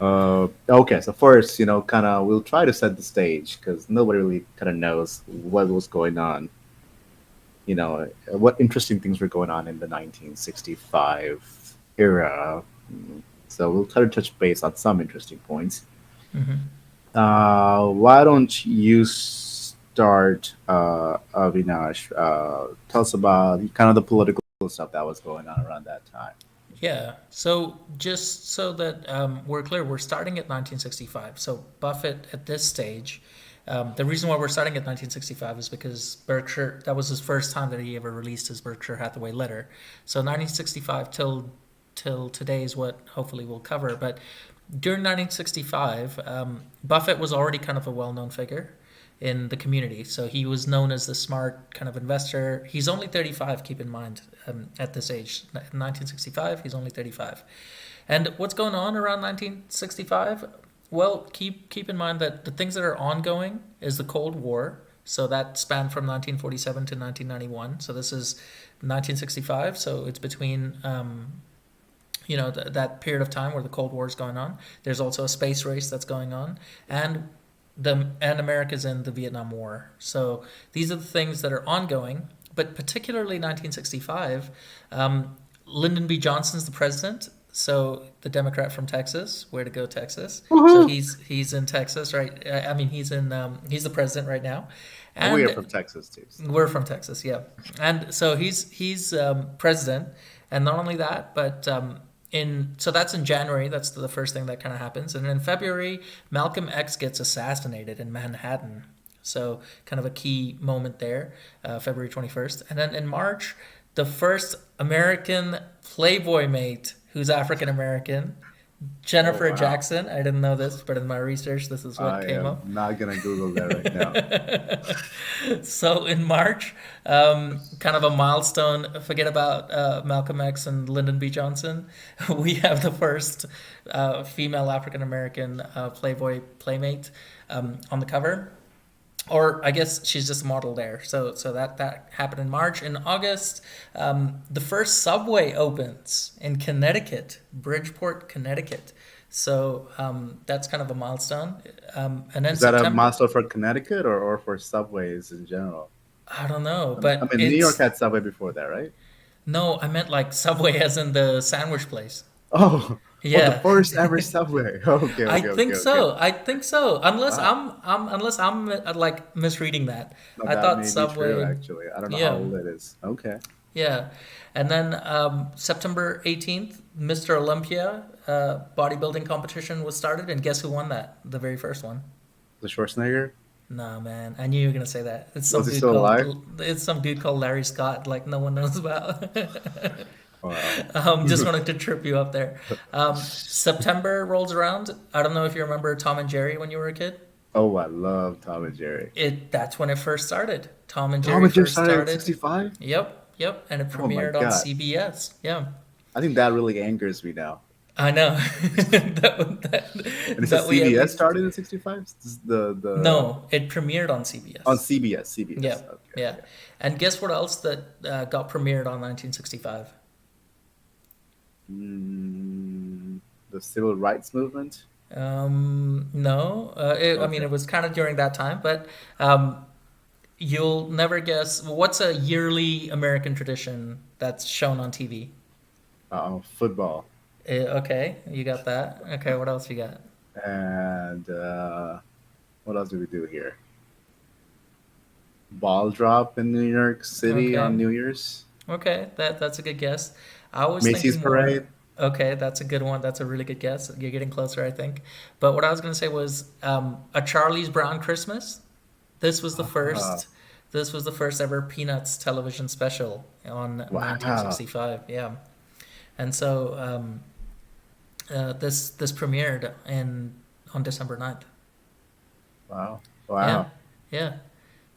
Okay, so first, kind of we'll try to set the stage because nobody really kind of knows what was going on. What interesting things were going on in the 1965 era. So we'll try to touch base on some interesting points. Hmm. Why don't you start, Avinash? Tell us about kind of the political stuff that was going on around that time. Yeah. So just so that we're clear, we're starting at 1965. So Buffett at this stage, the reason why we're starting at 1965 is because Berkshire, that was his first time that he ever released his Berkshire Hathaway letter. So 1965 till today is what hopefully we'll cover. But during 1965, Buffett was already kind of a well-known figure in the community. So he was known as the smart kind of investor. He's only 35, keep in mind, at this age. In 1965, he's only 35. And what's going on around 1965? Well, keep in mind that the things that are ongoing is the Cold War. So that spanned from 1947 to 1991. So this is 1965. So it's between that period of time where the Cold War is going on. There's also a space race that's going on, and America's in the Vietnam War. So these are the things that are ongoing. But particularly 1965, Lyndon B. Johnson's the president. So the Democrat from Texas, where to go, Texas. So Woohoo! he's in Texas, right? I mean, he's the president right now, And we are and from Texas too. So. we're from Texas, yeah. And so he's president, and not only that, but in so that's in January. That's the first thing that kind of happens, and in February, Malcolm X gets assassinated in Manhattan. So kind of a key moment there, February 21st, and then in March, the first American Playboy mate who's African American, Oh Jennifer wow! Jackson. I didn't know this, but in my research, this is what I came am up. not gonna Google that right now. So in March, kind of a milestone. Forget about Malcolm X and Lyndon B. Johnson. We have the first female African American Playboy playmate on the cover, or I guess she's just a model there. So that happened in March. In August, the first subway opens in Connecticut, Bridgeport, Connecticut. So that's kind of a milestone. And then Is that a September, milestone for Connecticut or for subways in general? I don't know, I but mean, New York it's had subway before that, right? no, I meant like Subway as in the sandwich place. Oh, oh, the Yeah. first ever subway. Okay, I okay, okay, think okay. so. I think so. Unless Wow. I'm like misreading that. No, I that thought may be true, Subway. actually. I don't know how Yeah. old it is. Okay. Yeah. And then September 18th, Mr. Olympia bodybuilding competition was started, and guess who won that? The very first one. The Schwarzenegger? Nah, man. I knew you were gonna say that. Was he still alive? It's some dude called Larry Scott, like no one knows about. Wow. Just wanted to trip you up there. September rolls around. I don't know if you remember Tom and Jerry when you were a kid. Oh, I love Tom and Jerry. That's when it first started. Tom and Tom Jerry and Jerry first started at started. 65? Yep, and it Oh my premiered on God. CBS. Yeah, I think that really angers me now. I know And it says that we at CBS least started in 65? The no, it premiered on on CBS. CBS, Yeah, CBS. Okay, yeah. okay. And guess what else that got premiered on 1965? The civil rights movement. No, I mean Okay. it was kind of during that time, but um, you'll never guess what's a yearly American tradition that's shown on TV. Football. Okay, you got that. Okay, what else you got? And what else do we do here? Ball drop in New York City Okay, on New Year's. okay, that's a good guess. I was Macy's thinking more. parade. Okay, that's a good one. That's a really good guess. You're getting closer, I think. But what I was gonna say was a Charlie's Brown Christmas. This was the Uh, first. This was the first ever Peanuts television special on wow. 1965. Yeah, and so this premiered in on December 9th. Wow. Yeah, Wow. yeah.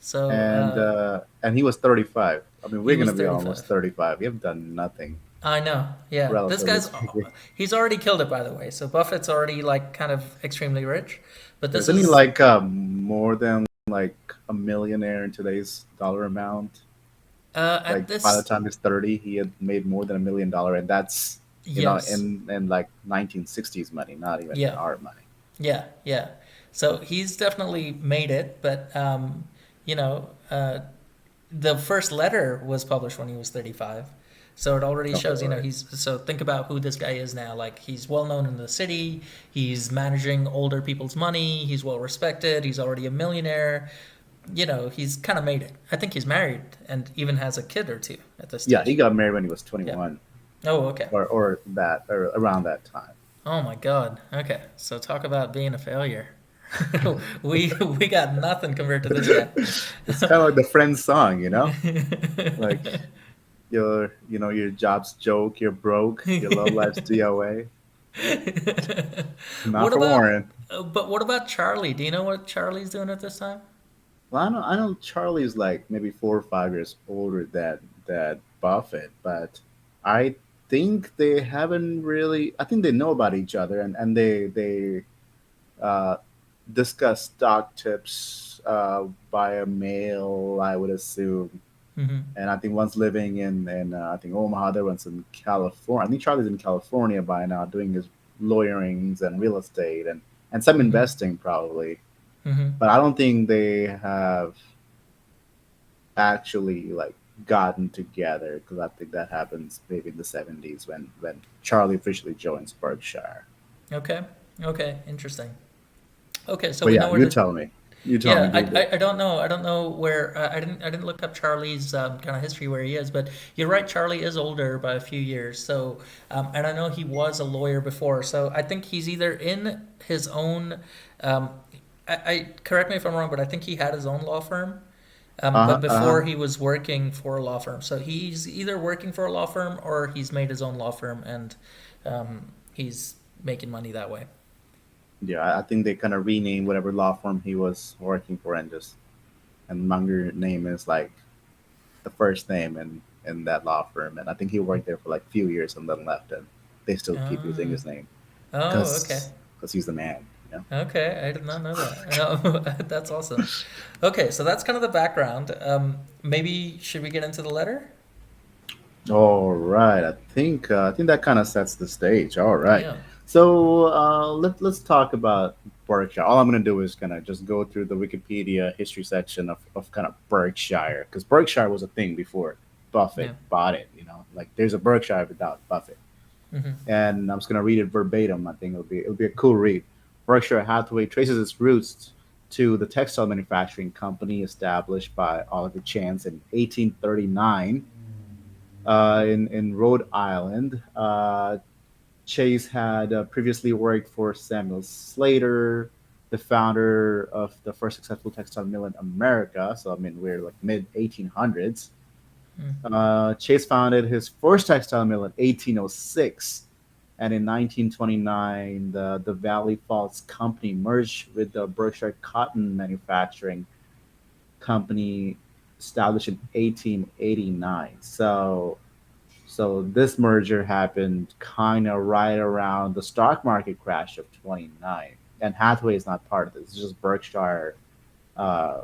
So And he was 35. I mean, he we're was gonna be almost 35. 35. We have done nothing, I know. Yeah, this relatively guy's speaking. he's already killed it by the way. So Buffett's already like kind of extremely rich, but this Isn't he is like more than like a millionaire in today's dollar amount? at Like by the this time he's 30, he had made more than $1 million, and that's in Yes. like 1960s money, not even in Yeah. our money. Yeah. Yeah. So he's definitely made it, but you know, the first letter was published when he was 35. So it already Oh, shows, right. he's so think about who this guy is now. Like he's well known in the city, he's managing older people's money, he's well respected, he's already a millionaire. He's kind of made it. I think he's married and even has a kid or two at this Yeah, he stage. got married when he was Yeah. 21, Oh, okay. or around that time. Oh my God. Okay. So talk about being a failure. We got nothing compared to this guy. It's kind of like the Friends song, like your job's joke, you're broke, your love life's DOA. Not What for about, Warren. but what about Charlie? Do you know what Charlie's doing at this time? Well, I know Charlie's like maybe 4 or 5 years older than Buffett, but I think they haven't really. I think they know about each other, and they uh, discuss stock tips via mail, I would assume. Mm-hmm. And I think one's living in I think Omaha, the other one's in California. I think Charlie's in California by now, doing his lawyerings and real estate and some Mm-hmm. investing probably. Mm-hmm. But I don't think they have actually like gotten together, because I think that happens maybe in the 70s when Charlie officially joins Berkshire. Okay. Okay. Interesting. Okay. So But we yeah, know where you the tell me. You tell me. Yeah, I don't know. I don't know where. I didn't look up Charlie's kind of history where he is, but you're right. Charlie is older by a few years. So, and I know he was a lawyer before. So I think he's either in his own. Um, I correct me if I'm wrong, but I think he had his own law firm. But Uh before huh. he was working for a law firm. So he's either working for a law firm or he's made his own law firm and he's making money that way. Yeah, I think they kind of renamed whatever law firm he was working for, and Munger name is like the first name in that law firm, and I think he worked there for like a few years and then left, and they still keep using Uh, his name oh, okay. because he's the man. Okay, I did not know that. That's awesome. Okay, so that's kind of the background. Maybe should we get into the letter? All right, I think that kind of sets the stage. All right, Yeah, so let's talk about Berkshire. All I'm gonna do is gonna just go through the Wikipedia history section of kind of Berkshire, because Berkshire was a thing before Buffett yeah. bought it. Like there's a Berkshire without Buffett, Hmm. and I'm just gonna read it verbatim. I think it'll be a cool read. Berkshire Hathaway traces its roots to the textile manufacturing company established by Oliver Chance in 1839 in Rhode Island. Chase had previously worked for Samuel Slater, the founder of the first successful textile mill in America. So I mean, we're like mid 1800s. Chase founded his first textile mill in 1806, and in 1929, the Valley Falls Company merged with the Berkshire Cotton Manufacturing Company, established in 1889. So this merger happened kind of right around the stock market crash of 29. And Hathaway is not part of this. It's just Berkshire uh,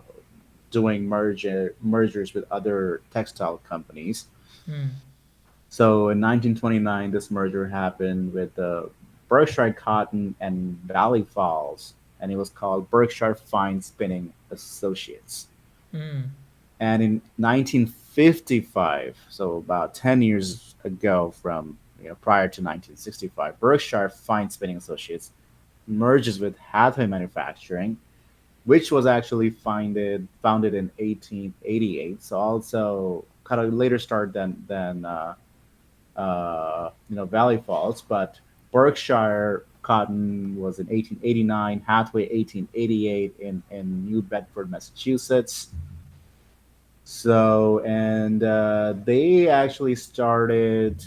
doing mergers with other textile companies. Mm, So in 1929, this merger happened with the Berkshire Cotton and Valley Falls, and it was called Berkshire Fine Spinning Associates. mm, And in 1955, so about 10 years ago from prior to 1965, Berkshire Fine Spinning Associates merges with Hathaway Manufacturing, which was actually founded in 1888. So also kind of later start than Valley Falls, but Berkshire Cotton was in 1889, Hathaway 1888 in New Bedford, Massachusetts. So, and they actually started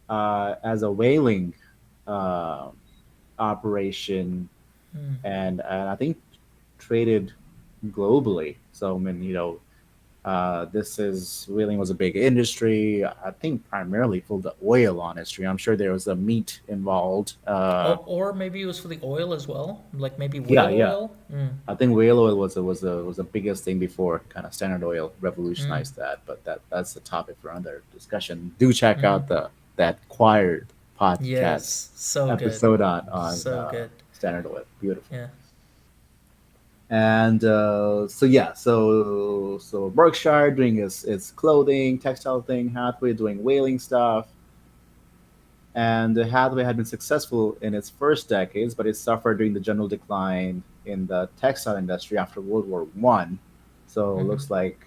as a whaling uh, operation, mm. and I think traded globally. So, I mean, this is whaling was a big industry. I think primarily for the oil industry. I'm sure there was a meat involved. Or maybe it was for the oil as well, like maybe Yeah, whale yeah. oil. Mm, I think whale oil was the biggest thing before kind of Standard Oil mm, revolutionized that. But that's the topic for another discussion. Do check mm. out that choir. podcast Yes, so good. episode on So good. Standard Oil. Beautiful. Yeah. And so yeah, so Berkshire doing its clothing, textile thing, Hathaway doing whaling stuff, and Hathaway had been successful in its first decades, but it suffered during the general decline in the textile industry after World War One. So it Mm-hmm. looks like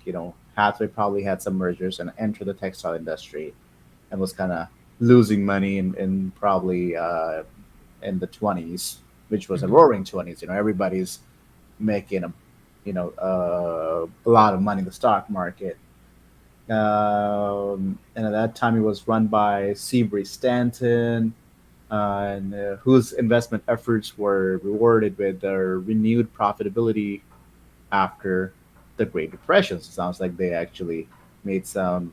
Hathaway probably had some mergers and entered the textile industry and was kind of losing money in probably in the 20s, which was a Mm-hmm. roaring 20s. Everybody's making a lot of money in the stock market. And at that time, it was run by Seabury Stanton, and whose investment efforts were rewarded with their renewed profitability after the Great Depression. So it sounds like they actually made some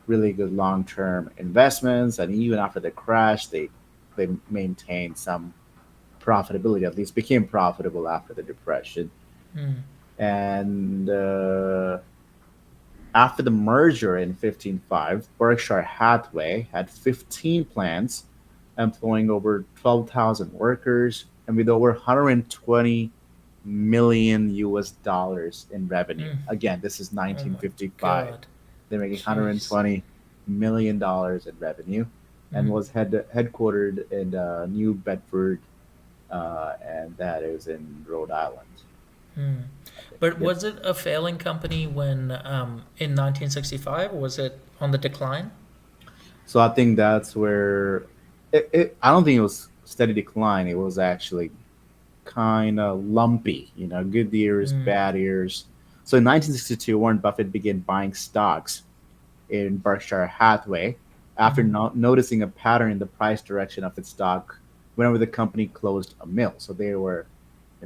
really good long-term investments, and even after the crash, they maintained some profitability. At least became profitable after the depression. Mm. And after the merger in 1505, Berkshire Hathaway had 15 plants employing over 12,000 workers and with over 120 million US dollars in revenue. Mm. Again, this is Oh my 1955. God. They're making Jeez. 120 million dollars in revenue and Mm. was headquartered in New Bedford, and that is in Rhode Island. Mm. I think. But Yep. was it a failing company when in 1965? Was it on the decline? So I think that's where I don't think it was steady decline. It was actually kind of lumpy, good years, Mm. bad years. So in 1962, Warren Buffett began buying stocks in Berkshire Hathaway after Mm-hmm. noticing a pattern in the price direction of its stock whenever the company closed a mill. So they were,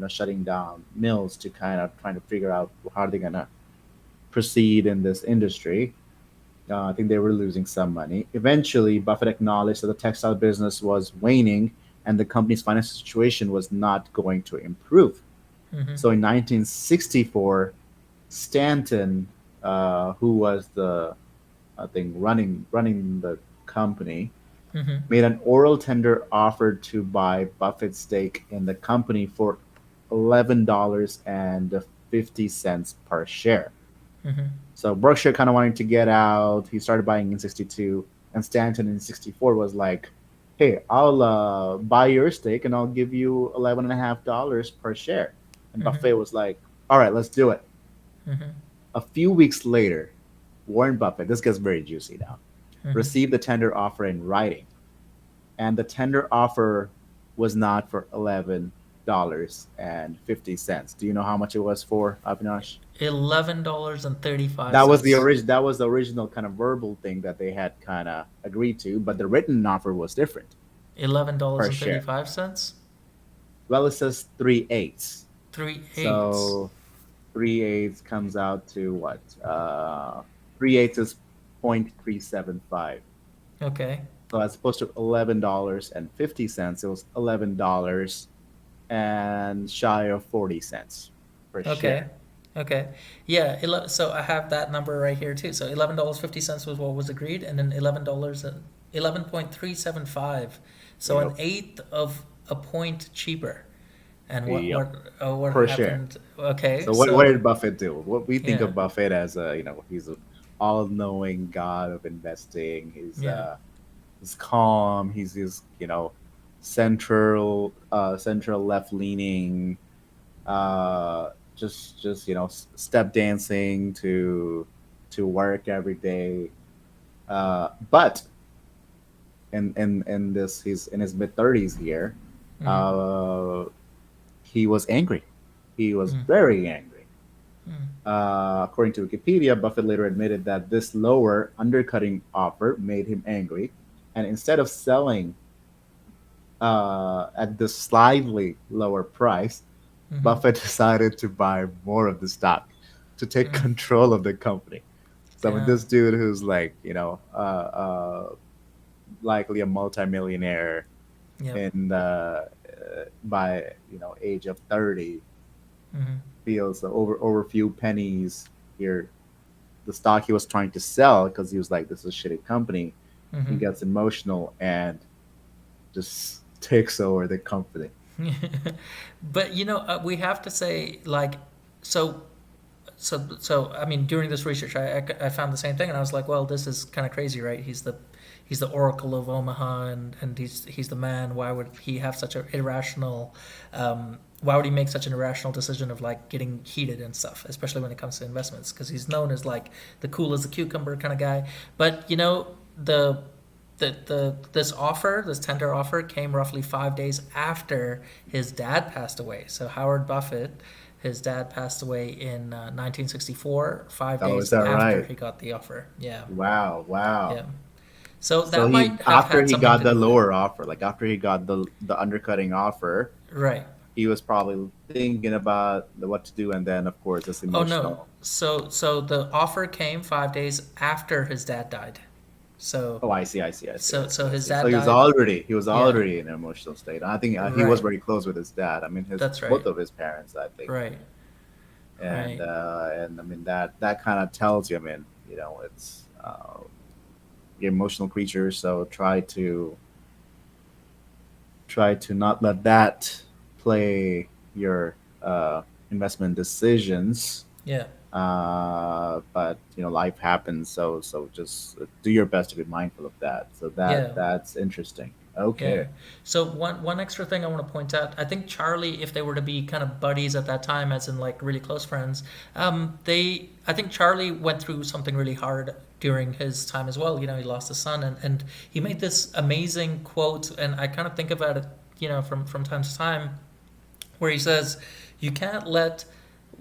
shutting down mills to kind of trying to figure out how they're gonna proceed in this industry. I think they were losing some money. Eventually, Buffett acknowledged that the textile business was waning and the company's financial situation was not going to improve. Mm-hmm. So in 1964, Stanton, who was the I think running the company, Mm-hmm. made an oral tender offer to buy Buffett's stake in the company for $11.50 per share. Mm-hmm. So Berkshire kind of wanting to get out. He started buying in 62, and Stanton in 64 was like, "Hey, I'll buy your stake and I'll give you $11.50 per share." And Mm-hmm. Buffett was like, "All right, let's do it." Mm-hmm. A few weeks later, Warren Buffett, this gets very juicy now, Mm-hmm. received the tender offer in writing, and the tender offer was not for $11.50. Do you know how much it was for, Avinash? $11.35. That was the original kind of verbal thing that they had kind of agreed to, but the written offer was different Eleven dollars per and thirty share. five cents. Well, it says 3/8. 3/8. So 3/8 comes out to what? 3/8 is 0.375. Okay. So as opposed to $11.50, it was $11 and shy of 40 cents per Okay. share. Okay. Yeah. So I have that number right here too. So $11.50 was what was agreed, and then $11, 11.375. So an Yep. eighth of a point cheaper. And Yep. what Per share. happened? Okay. So what So did Buffett do? What we think yeah. of Buffett as he's an all-knowing god of investing. Yeah. He's calm. He's central left-leaning. Uh, just step dancing to work every day. But in this he's in his mid 30s here. Mm-hmm. Uh, he was angry. He was Mm-hmm. very angry. Mm-hmm. According to Wikipedia, Buffett later admitted that this lower undercutting offer made him angry, and instead of selling at the slightly lower price, Mm-hmm. Buffett decided to buy more of the stock to take Mm. control of the company. So with Damn. this dude who's like, likely a multimillionaire Yep. in the by age of 30, Mm-hmm. feels over a few pennies here the stock he was trying to sell because he was like, this is a shitty company. He Mm-hmm. gets emotional and just takes over the company. But we have to say like, so I mean, during this research, I found the same thing, and I was like, well, this is kind of crazy, right? He's the Oracle of Omaha, and he's the man. Why would he have such an irrational? Why would he make such an irrational decision of like getting heated and stuff, especially when it comes to investments? Because he's known as like the cool as a cucumber kind of guy. But this tender offer came roughly 5 days after his dad passed away. So Howard Buffett, his dad passed away in 1964, five Oh, is days that after right? he got the offer. Yeah, Wow, wow. yeah. So So that he might have after had he something got to the do with it. lower offer, like after he got the undercutting offer, Right. he was probably thinking about what to do, and then of course it's Oh no. emotional. So the offer came 5 days after his dad died. So Oh, I see, I see, I see, I so see, I his see. So dad died. he was Yeah. already in an emotional state. I think he was Right. very close with his dad. I mean, his That's right. both of his parents, I think, Right. Right. and I mean that kind of tells you. I mean, it's you're emotional creatures, so try to not let that play your investment decisions. Yeah. But life happens, so just do your best to be mindful of that. So Yeah. that's interesting. Yeah. Okay. So one extra thing I want to point out, I think Charlie, if they were to be kind of buddies at that time, as in like really close friends, I think Charlie went through something really hard during his time as well. He lost his son, and he made this amazing quote, and I kind of think about it, from time to time, where he says, "You can't let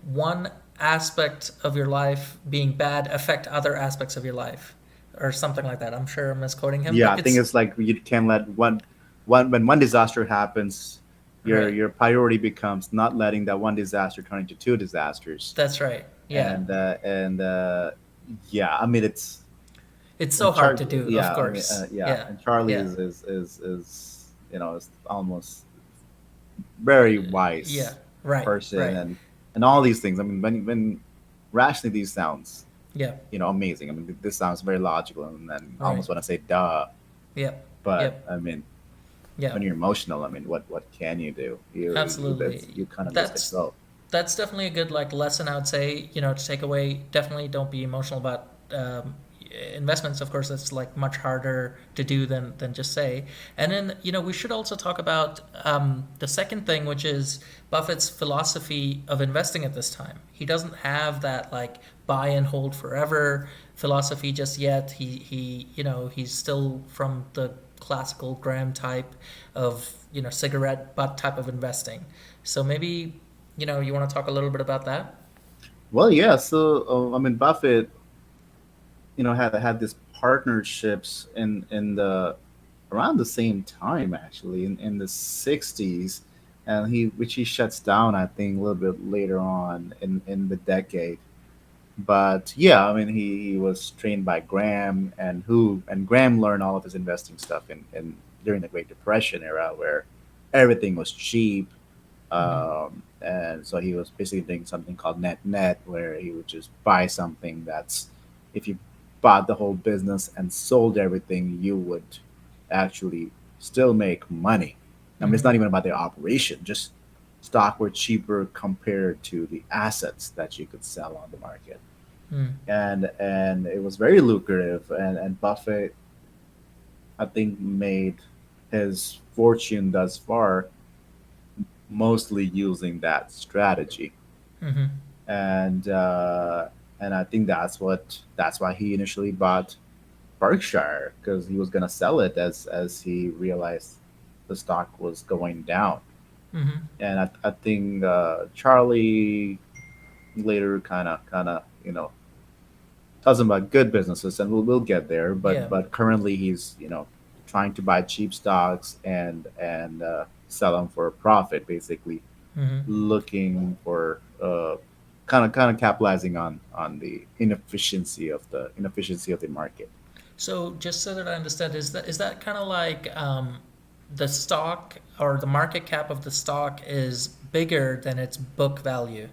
one aspect of your life being bad affect other aspects of your life," or something like that. I'm sure I'm misquoting him, Yeah, but I think it's it's like you can't let one when one disaster happens, right. your priority becomes not letting that one disaster turn into two disasters. That's right. Yeah. And yeah, I mean It's so and hard Charlie, to do, of yeah, I mean, course. yeah, Yeah. and Charlie Yeah. is is almost very Yeah. wise Right. person, Right. and all these things. I mean, when rationally these sounds Yeah. amazing. I mean, this sounds very logical, and then Right. almost want to say duh, Yep. but Yep. I mean, Yeah. when you're emotional, I mean, what can you do? Absolutely. You kind of lose That's control. that's definitely a good like lesson I would say, to take away. Definitely don't be emotional about investments. Of course, that's like much harder to do than just say. And then we should also talk about the second thing, which is Buffett's philosophy of investing at this time. He doesn't have that like buy and hold forever philosophy just yet. He's still from the classical Graham type of cigarette butt type of investing. So maybe you want to talk a little bit about that? Well, yeah. So I mean, Buffett, had these partnerships in the around the same time actually in the 60s, and he shuts down I think a little bit later on in the decade. But yeah, I mean, he was trained by Graham, and Graham learned all of his investing stuff in during the Great Depression era, where everything was cheap. Mm-hmm. And so he was basically doing something called net, where he would just buy something that's, if you bought the whole business and sold everything, you would actually still make money. I mean, it's Mm-hmm. not even about the operation, just stock were cheaper compared to the assets that you could sell on the market, Mm-hmm. and it was very lucrative. And Buffett, I think, made his fortune thus far mostly using that strategy, Mm-hmm. and I think that's why he initially bought Berkshire, because he was gonna sell it as he realized the stock was going down. Mm-hmm. And I think Charlie later kind of tells him about good businesses, and we'll get there. But Yeah. but currently he's trying to buy cheap stocks and sell them for a profit, basically Mm-hmm. looking for kind of capitalizing on the inefficiency of the market. So just so that I understand, is that kind of like the stock or the market cap of the stock is bigger than its book value?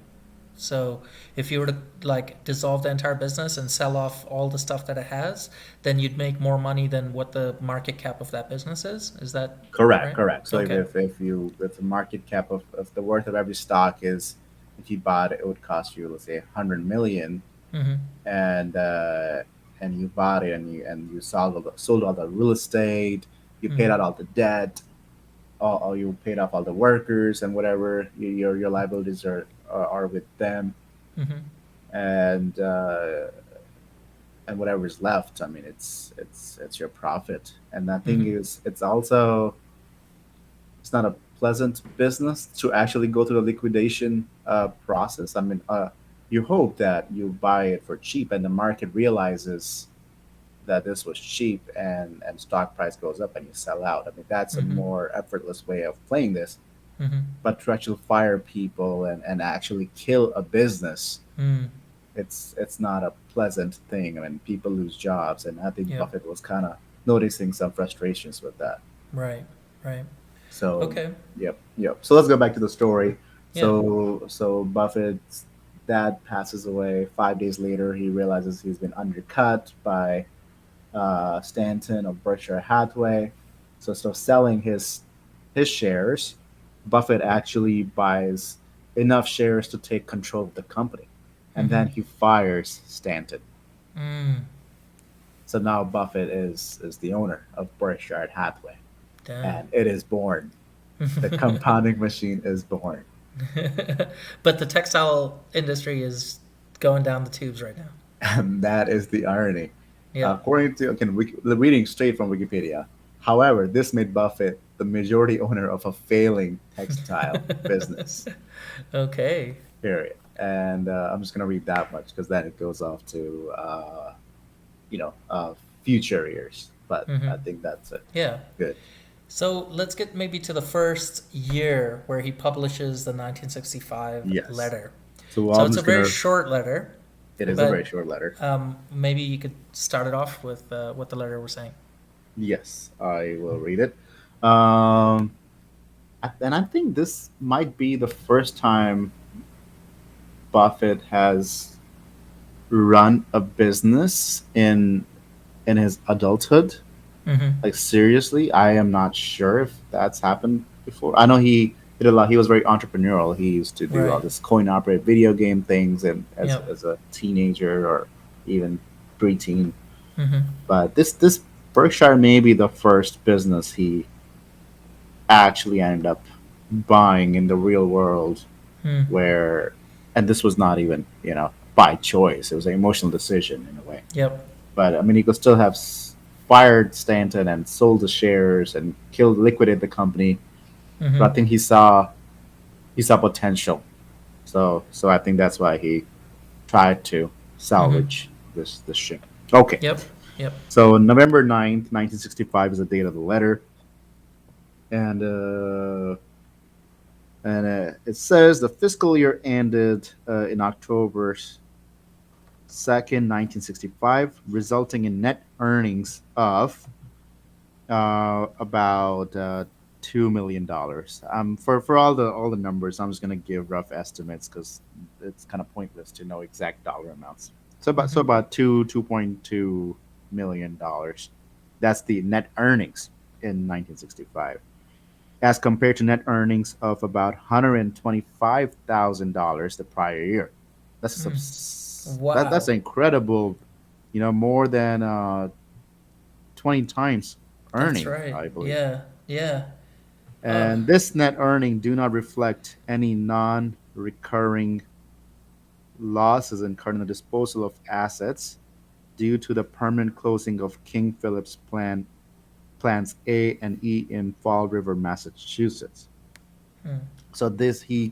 So if you were to like dissolve the entire business and sell off all the stuff that it has, then you'd make more money than what the market cap of that business is. Is that Correct, right? correct. So Okay. if the market cap of the worth of every stock is, if you bought it, it would cost you, let's say, 100 million, Mm-hmm. and you bought it, and you sold all the real estate, you paid Mm-hmm. out all the debt, all you paid off all the workers and whatever your liabilities are with them, Mm-hmm. and whatever's left, I mean, it's your profit. And I think Mm-hmm. is it's also, it's not a pleasant business to actually go through the liquidation process. I mean, you hope that you buy it for cheap and the market realizes that this was cheap, and stock price goes up and you sell out. I mean, that's a Mm-hmm. more effortless way of playing this. Mm-hmm. But to actually fire people and actually kill a business, Mm. it's not a pleasant thing. I mean, people lose jobs, and I think Yep. Buffett was kind of noticing some frustrations with that. Right. Right. So, Okay. yep, yep. So let's go back to the story. Yeah. So Buffett's dad passes away. 5 days later, he realizes he's been undercut by Stanton of Berkshire Hathaway. So selling his shares, Buffett actually buys enough shares to take control of the company, and Mm-hmm. then he fires Stanton. Mm. So now Buffett is the owner of Berkshire Hathaway, Damn. and it is born. The compounding machine is born. But the textile industry is going down the tubes right now. And that is the irony. Yep. According to, again, the reading straight from Wikipedia. However, this made Buffett the majority owner of a failing textile business. Okay. Period. And I'm just gonna read that much because then it goes off to you know future years. But Mm-hmm. I think that's it. Yeah. Good. So let's get maybe to the first year where he publishes the 1965 Yes. letter. So So I'm it's a just very gonna. short letter, It is a very but short letter. maybe you could start it off with what the letter was saying. Yes, I will read it. Um, and I think this might be the first time Buffett has run a business in his adulthood. Mm-hmm. Like, seriously, I am not sure if that's happened before. I know he did a lot. He was very entrepreneurial. He used to do all Right. this coin operated video game things, and Yep. as a teenager or even preteen. Mm-hmm. But this Berkshire may be the first business he actually ended up buying in the real world, Mm. where, and this was not even, by choice. It was an emotional decision in a way. Yep. But I mean, he could still have fired Stanton and sold the shares and liquidated the company. But I Mm-hmm. think he saw potential. So I think that's why he tried to Mm-hmm. salvage this ship. Okay. Yep. Yep. So November 9th, 1965 is the date of the letter, and it says the fiscal year ended in October 2nd, 1965, resulting in net earnings of about $2 million. For all the numbers, I'm just gonna give rough estimates because it's kind of pointless to know exact dollar amounts. So Mm-hmm. about $2.2 million. That's the net earnings in 1965, as compared to net earnings of about $125,000 the prior year. Mm. That's Wow. incredible. More than 20 times That's earning, right. I believe. Yeah. Yeah. Uh, And this net earning do not reflect any non-recurring losses incurred in the disposal of assets due to the permanent closing of King Philip's plants A and E in Fall River, Massachusetts. mm. So this he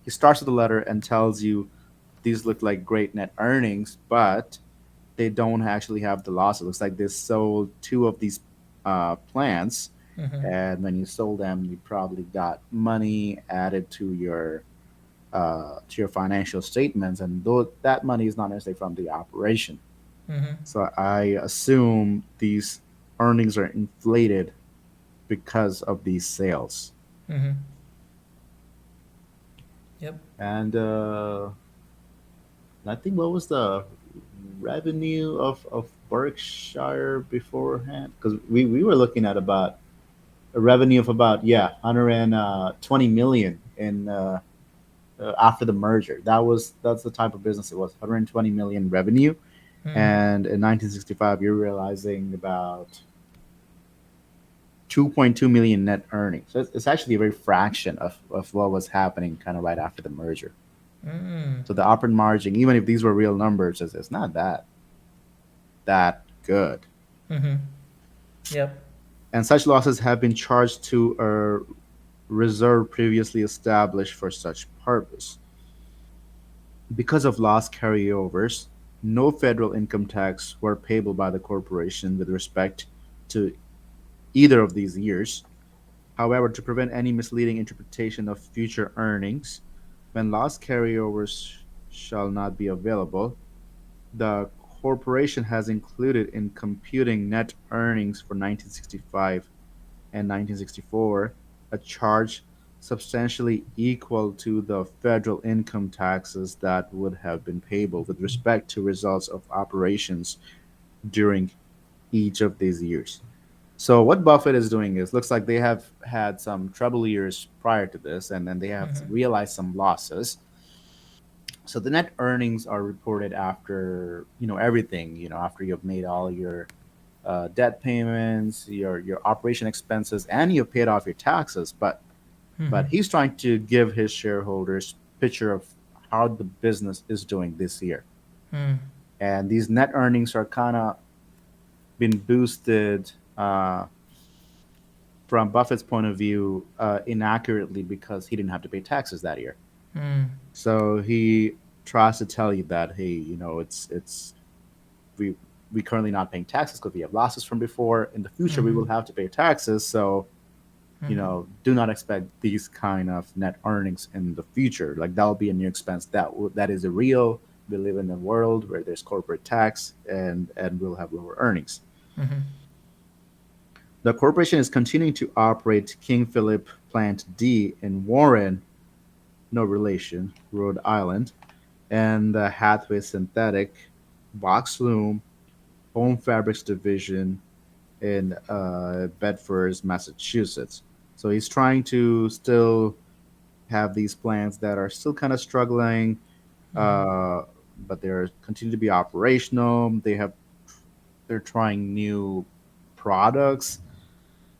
starts with the letter and tells you these look like great net earnings, but they don't actually have the loss. It looks like they sold two of these plants, Mm-hmm. and when you sold them, you probably got money added to your financial statements, and though that money is not necessarily from the operation. Mm-hmm. So I assume these earnings are inflated because of these sales. Mm-hmm. Yep. And I think what was the revenue of Berkshire beforehand? Because we were looking at about a revenue of about 120 million in after the merger. That's the type of business it was, 120 million revenue, Mm, and in 1965 you're realizing about 2.2 million net earnings. So it's actually a very fraction of what was happening kind of right after the merger. mm, So the operating margin, even if these were real numbers, it's not that good. mm-hmm. Yep. And such losses have been charged to a reserve previously established for such purpose. Because of loss carryovers, no federal income tax were payable by the corporation with respect to either of these years. However, to prevent any misleading interpretation of future earnings, when loss carryovers shall not be available, the corporation has included in computing net earnings for 1965 and 1964 a charge substantially equal to the federal income taxes that would have been payable with respect to results of operations during each of these years. So what Buffett is doing is looks like they have had some trouble years prior to this, and then they have Mm-hmm. realized some losses. So the net earnings are reported after everything, after you've made all your debt payments, your operation expenses, and you've paid off your taxes. But Mm-hmm. he's trying to give his shareholders picture of how the business is doing this year, Mm, and these net earnings are kind of been boosted from Buffett's point of view inaccurately because he didn't have to pay taxes that year. mm, So he tries to tell you that, hey, it's we we currently not paying taxes because we have losses from before. In the future, we mm-hmm. will have to pay taxes. So Mm-hmm. do not expect these kind of net earnings in the future. Like that will be a new expense. That is a real. We live in a world where there's corporate tax, and we'll have lower earnings. Mm-hmm. The corporation is continuing to operate King Philip Plant D in Warren, no relation, Rhode Island, and the Hathaway Synthetic Box Loom Home Fabrics Division in Bedford, Massachusetts. So he's trying to still have these plants that are still kind of struggling, Mm-hmm. uh, but they're continue to be operational. They're trying new products,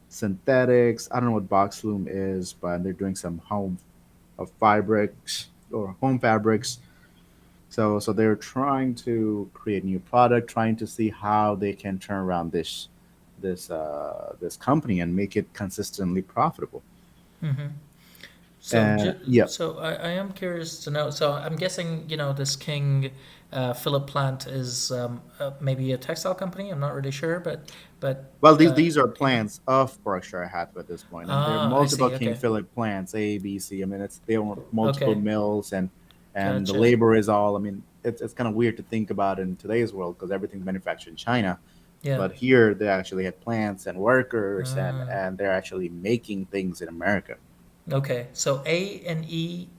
synthetics. I don't know what box loom is, but they're doing some home of fabrics or home fabrics. So they're trying to create new product, trying to see how they can turn around this company and make it consistently profitable. Mm-hmm. And yeah, So I am curious to know. So I'm guessing this King Philip plant is maybe a textile company. I'm not really sure, but well, these are yeah. plants of Berkshire Hathaway at this point, and there are Ah, I multiple see. King Okay. Philip plants, A, B, C. I mean, it's there are multiple Okay. mills, and the Gotcha. labor is all. I mean, it's kind of weird to think about in today's world because everything's manufactured in China. Yeah. But here they actually had plants and workers, and Ah, and they're actually making things in America, okay. So A and E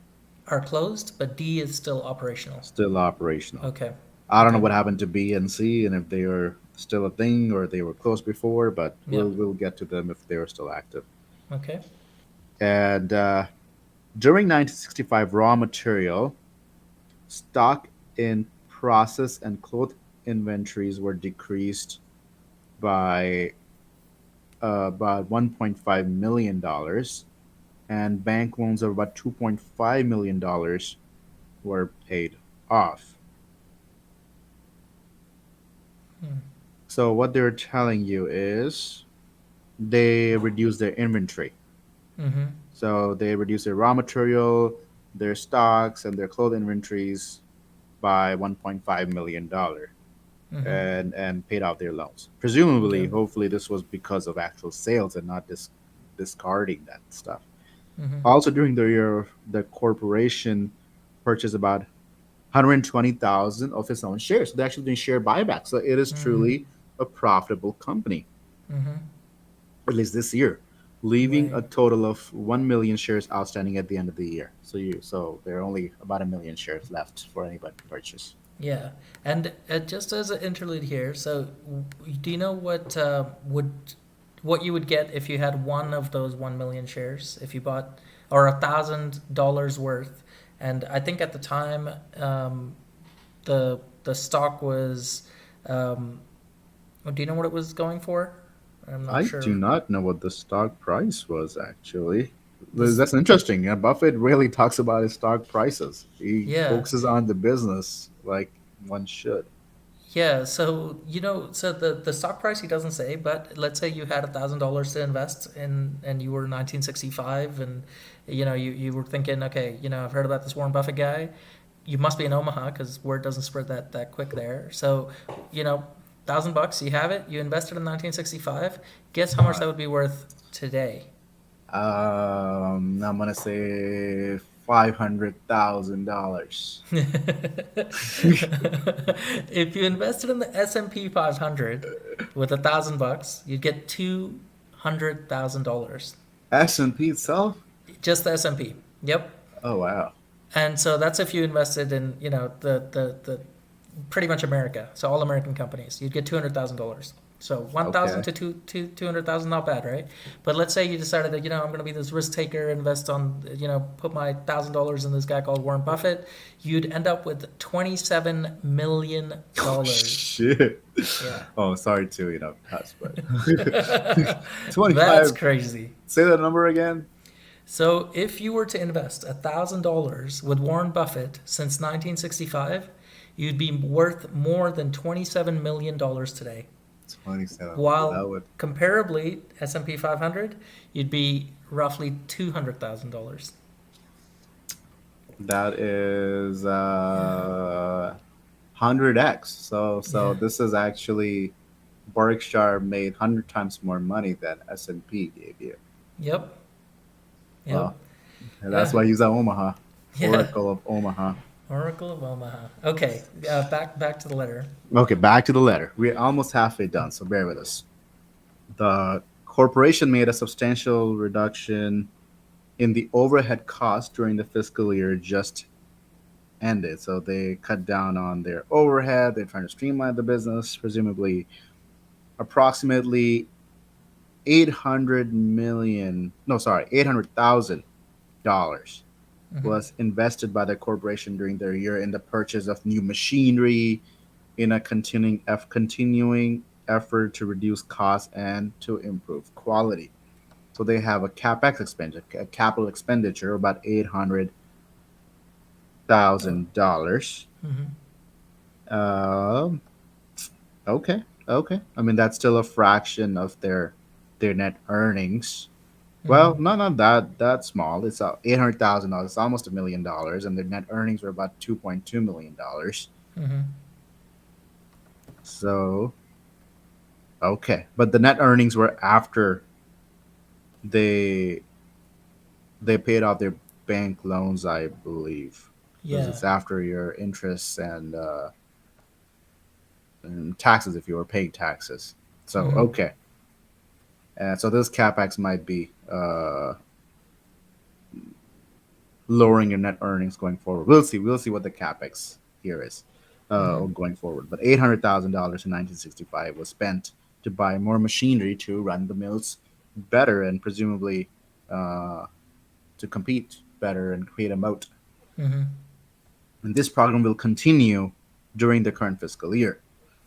are closed, but D is still operational. still operational. Okay. I don't know Okay. what happened to B and C, and if they are still a thing or they were closed before, but Yep. we'll get to them if they are still active. Okay. And during 1965, raw material, stock in process and cloth inventories were decreased by about $1.5 million, and bank loans of about $2.5 million were paid off. Mm, So what they're telling you is they reduced their inventory. mm-hmm. So they reduced their raw material, their stocks, and their cloth inventories by $1.5 million Mm-hmm. and paid off their loans. Presumably, Okay. hopefully, this was because of actual sales and not discarding that stuff. Mm-hmm. Also, during the year, the corporation purchased about 120,000 of its own shares. So they're actually doing share buybacks. So it is Mm, truly a profitable company, mm-hmm. at least this year. leaving Right. a total of 1 million shares outstanding at the end of the year. So there are only about a million shares left for anybody to purchase. Yeah, and just as an interlude here, so do you know what you would get if you had one of those 1 million shares if you bought or $1,000 worth? And I think at the time, the stock was, um, do you know what it was going for? I'm not I do sure. not know what the stock price was actually. This, That's interesting. Yeah, Buffett really talks about his stock prices. He yeah. focuses on the business like one should. Yeah, so so the stock price he doesn't say, but let's say you had $1,000 to invest in, and you were 1965, and you were thinking, okay, I've heard about this Warren Buffett guy. You must be in Omaha because word doesn't spread that quick there. So, $1,000, you have it. You invested in 1965. Guess how much Right. that would be worth today? I'm gonna say $500,000. If you invested in the S&P 500 with $1,000, you'd get $200,000. S&P itself? Just the S&P. Yep. Oh wow. And so that's if you invested in, the pretty much America. So all American companies, you'd get $200,000. So 1,000 Okay. to 200,000, not bad, right? But let's say you decided that I'm going to be this risk taker, invest on, put my $1,000 in this guy called Warren Buffett. You'd end up with $27 million. Shit. Yeah, Oh, sorry to cuss, but that's 25. crazy. Say that number again. So if you were to invest $1,000 with Warren Buffett since 1965, you'd be worth more than $27 million today. 27. That While would comparably, S&P 500, you'd be roughly $200,000. that is Yeah, 100x. So yeah, this is actually Berkshire made 100 times more money than S&P gave you. yep, yep, Well, and that's yeah, why he's at Omaha, yeah. Oracle of Omaha. Oracle of Omaha. Okay, back to the letter. Okay, back to the letter. We're almost halfway done, so bear with us. The corporation made a substantial reduction in the overhead cost during the fiscal year just ended. So they cut down on their overhead. They're trying to streamline the business. Presumably, approximately 800 million, no, sorry, $800,000 Hmm. was invested by the corporation during their year in the purchase of new machinery, in a continuing effort to reduce costs and to improve quality. So they have a capex expenditure, a capital expenditure, about Oh. $800,000. Hmm. Um, okay, okay. I mean that's still a fraction of their net earnings. Hmm. Well, not that small. It's $800,000. It's almost $1 million, and their net earnings were about $2.2 million. Hmm. So okay, but the net earnings were after they they paid off their bank loans, I believe, because Yeah. it's after your interests and taxes if you were paying taxes. So Hmm. okay, so this capex might be lowering your net earnings going forward. We'll see. We'll see what the capex here is Hmm. going forward. But $800,000 in 1965 was spent to buy more machinery to run the mills better and presumably uh, to compete better and create a moat. Hmm. And this program will continue during the current fiscal year.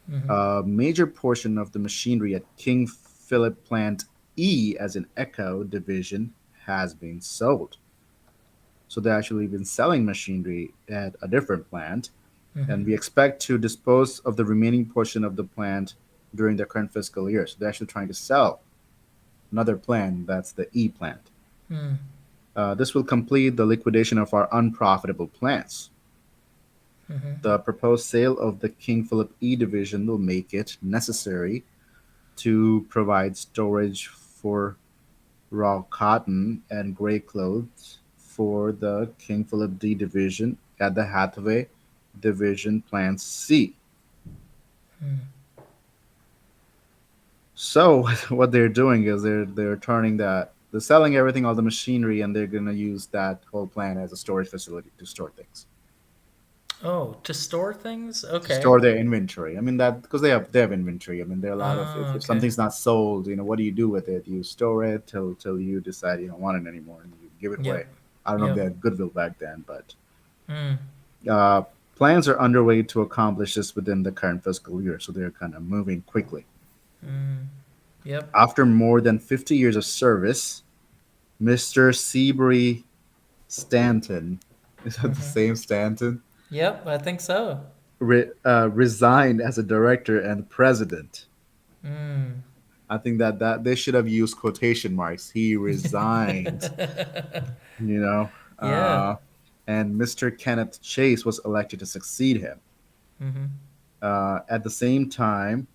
Hmm. A major portion of the machinery at King Philip Plant E, as an Echo division, has been sold. So they've actually been selling machinery at a different plant, and Hmm. we expect to dispose of the remaining portion of the plant during the current fiscal year. So they're actually trying to sell another plant, that's the E plant. Hmm. This will complete the liquidation of our unprofitable plants. Hmm. The proposed sale of the King Philip E division will make it necessary to provide storage for raw cotton and gray clothes for the King Philip D division at the Hathaway Division Plant C. So what they're doing is they're turning that they're selling everything, all the machinery, and they're gonna use that whole plant as a storage facility to store things, Oh, to store things? to Okay. store their inventory. I mean that because they have inventory. I mean there are a lot of Oh, if okay. something's not sold, what do you do with it? You store it till you decide you don't want it anymore and you give it away. Yep. I don't know if they Yep. had goodwill back then, but Mm. uh, plans are underway to accomplish this within the current fiscal year, so they're kind of moving quickly. Mm. Yep. After more than 50 years of service, Mr. Seabury Stanton, is that the Mm-hmm. same Stanton? Yep, I think so. Resigned as a director and president. Mm. I think that they should have used quotation marks. He resigned, you know. Yeah. Uh, and Mr. Kenneth Chase was elected to succeed him. Mm-hmm. At the same time,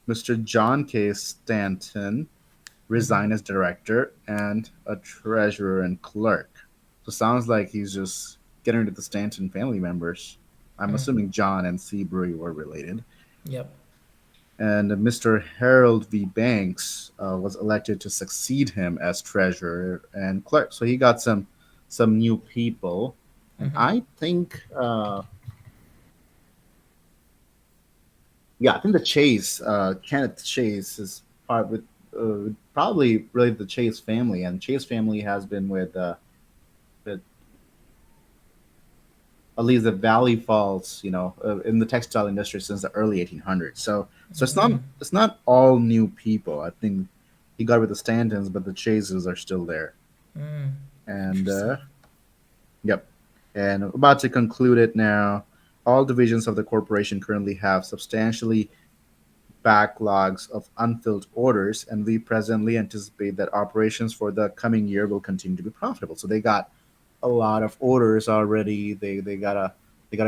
Mr. John K. Stanton Mm-hmm. resigned as director and a treasurer and clerk. So sounds like he's just getting rid of the Stanton family members. I'm Mm. assuming John and Seabury were related. Yep. And Mr. Harold V. Banks was elected to succeed him as treasurer and clerk. So he got some new people, and Mm-hmm. I think yeah, I think the Chase Kenneth Chase is part with probably related to the Chase family, and Chase family has been with at least the Valley Falls, in the textile industry since the early 1800s. So Mm-hmm. it's not all new people. I think he got with the Stantons, but the Chases are still there. Mm. And Interesting. yep. And I'm about to conclude it now. All divisions of the corporation currently have substantially backlogs of unfilled orders, and we presently anticipate that operations for the coming year will continue to be profitable. So they got a lot of orders already. They gotta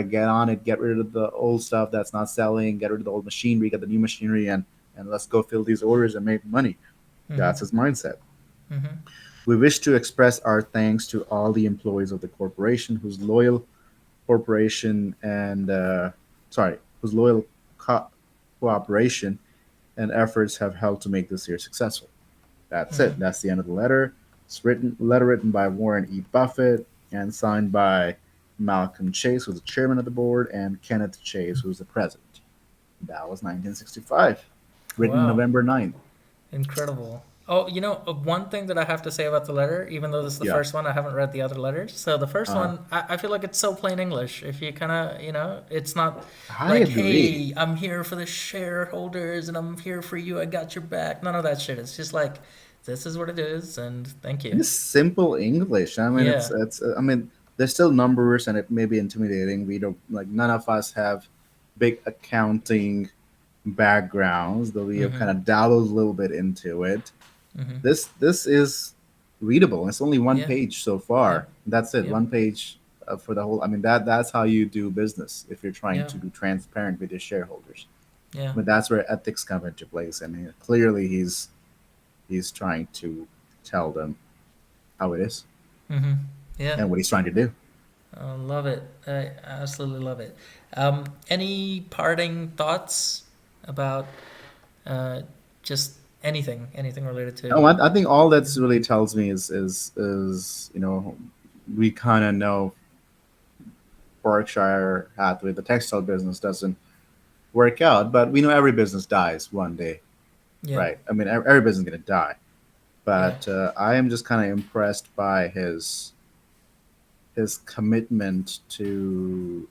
get on it, get rid of the old stuff that's not selling, get rid of the old machinery, get the new machinery, and let's go fill these orders and make money. Mm-hmm. That's his mindset. Mm-hmm. We wish to express our thanks to all the employees of the corporation whose loyal corporation and whose loyal cooperation and efforts have helped to make this year successful. That's Mm-hmm. it. That's the end of the letter. It's written letter written by Warren E. Buffett and signed by Malcolm Chase, who's the chairman of the board, and Kenneth Chase, who's the president. That was 1965, written Wow. November 9th. Incredible. Oh, one thing that I have to say about the letter, even though this is the Yeah, first one, I haven't read the other letters. So the first uh, one, I feel like it's so plain English. If you kind of, it's not I like, agree. hey, I'm here for the shareholders and I'm here for you. I got your back. None of that shit. It's just like, this is what it is, and thank you. It's simple English. I mean, Yeah. I mean, there's still numbers, and it may be intimidating. We don't like none of us have big accounting backgrounds, though we have Mm-hmm. kind of dabbled a little bit into it. Mm-hmm. This is readable. It's only one Yeah. page so Yep. far. That's it. Yep. One page for the whole. I mean that's how you do business if you're trying Yeah. to be transparent with your shareholders. Yeah. But that's where ethics come into place. I mean, clearly he's trying to tell them how it is Mm-hmm. Yeah. and what he's trying to do. I love it. I absolutely love it. Any parting thoughts about uh, just anything related No, to? I think all that's really tells me is we kind of know Berkshire Hathaway, the textile business doesn't work out, but we know every business dies one day, Yeah, right? I mean, every business is gonna die, yeah, but I am just kind of impressed by his commitment to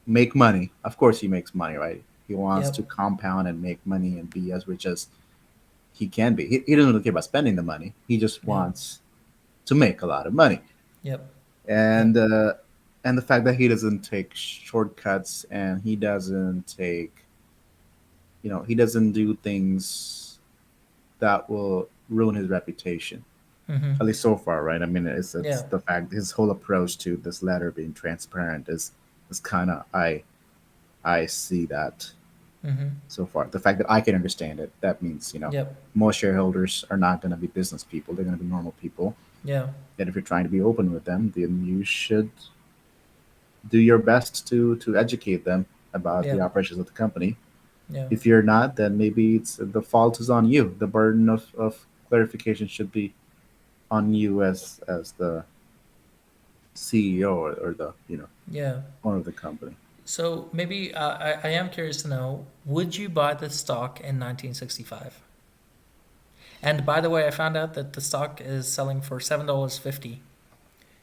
make money. Of course, he makes money, right? He wants yep, to compound and make money and be as rich as he can be. He doesn't really care about spending the money. He just yep, wants to make a lot of money, yep, yep. and uh, and the fact that he doesn't take shortcuts and he doesn't do things that will ruin his reputation. Mm-hmm. At least so far, right? I mean, it's Yeah, the fact his whole approach to this letter being transparent is kind of I see that mm-hmm. so far. The fact that I can understand it, that means Yep, most shareholders are not going to be business people; they're going to be normal people. yeah, And if you're trying to be open with them, then you should do your best to educate them about the yep, operations of the company. yeah, If you're not, then maybe it's the fault is on you. The burden of clarification should be on you as the CEO, or the Yeah. owner of the company. So maybe I am curious to know, would you buy the stock in 1965? And by the way, I found out that the stock is selling for $7.50.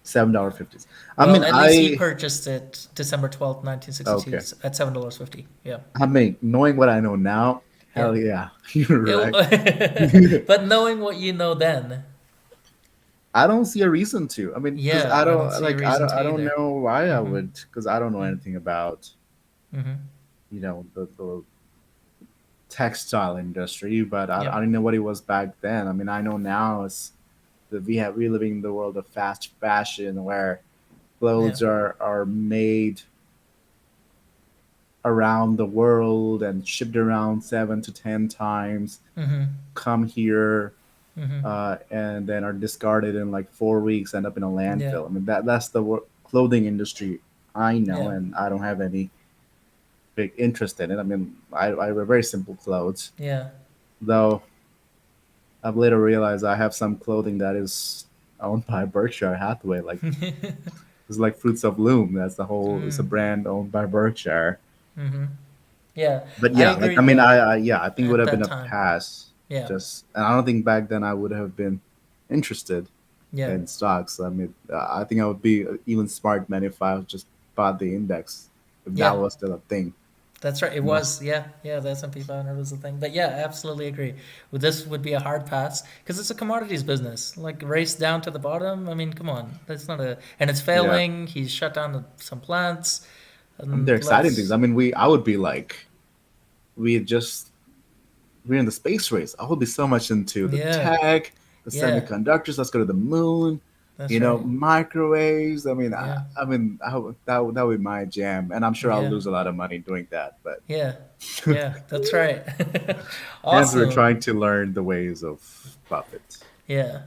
$7.50. I Well, mean, at least he I purchased it December 12th, 1962 okay. at $7.50. Yeah. I mean, knowing what I know now, Yeah. hell yeah, you're right. But knowing what you know then, I don't see a reason to. I mean, because yeah, I don't see a reason I to don't either. know why I Mm-hmm. would, because I don't know anything about Mm-hmm. the textile industry, but I Yep. didn't know what it was back then. I mean, I know now it's that we living in the world of fast fashion where Yeah. clothes are made around the world and shipped around 7 to 10 times, Mm-hmm. come here, Mm-hmm. and then are discarded in like 4 weeks, end up in a Yeah. landfill. I mean, that's the clothing industry I know, Yeah. and I don't have any big interest in it. I mean, I wear very simple clothes, Yeah. though I've later realized I have some clothing that is owned by Berkshire Hathaway. Like it's like Fruits of Loom. That's the whole. It's a Mm. brand owned by Berkshire. Mm-hmm. Yeah. But I yeah, like agree I mean, though. yeah, I think it would At have been that a time. pass. Yeah. Just, and I don't think back then I would have been interested Yeah. in stocks. I mean, I think I would be even smart man if I just bought the index, if that Yeah. was still a thing. That's right. It You know? was, yeah, yeah. The S&P 500 was the thing, but yeah, absolutely agree. Well, this would be a hard pass because it's a commodities business. Like race down to the bottom. I mean, come on, that's not a. And it's Yeah. failing. He's shut down some plants, I mean, they're and exciting things. let's. I mean, I would be like, we just we're in the space race. I would be so much into the Yeah, tech, the yeah. semiconductors. Let's go to the moon. That's right. Microwaves. I mean, Yeah, that would be my jam, and I'm sure I'll yeah, lose a lot of money doing that. But yeah, yeah. That's right. hence, we're Awesome. trying to learn the ways of Buffett. Yeah,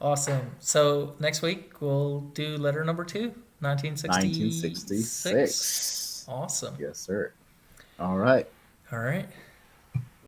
awesome. So next week we'll do letter number two, 1966. 1966. Awesome. Yes, sir. All right. All right.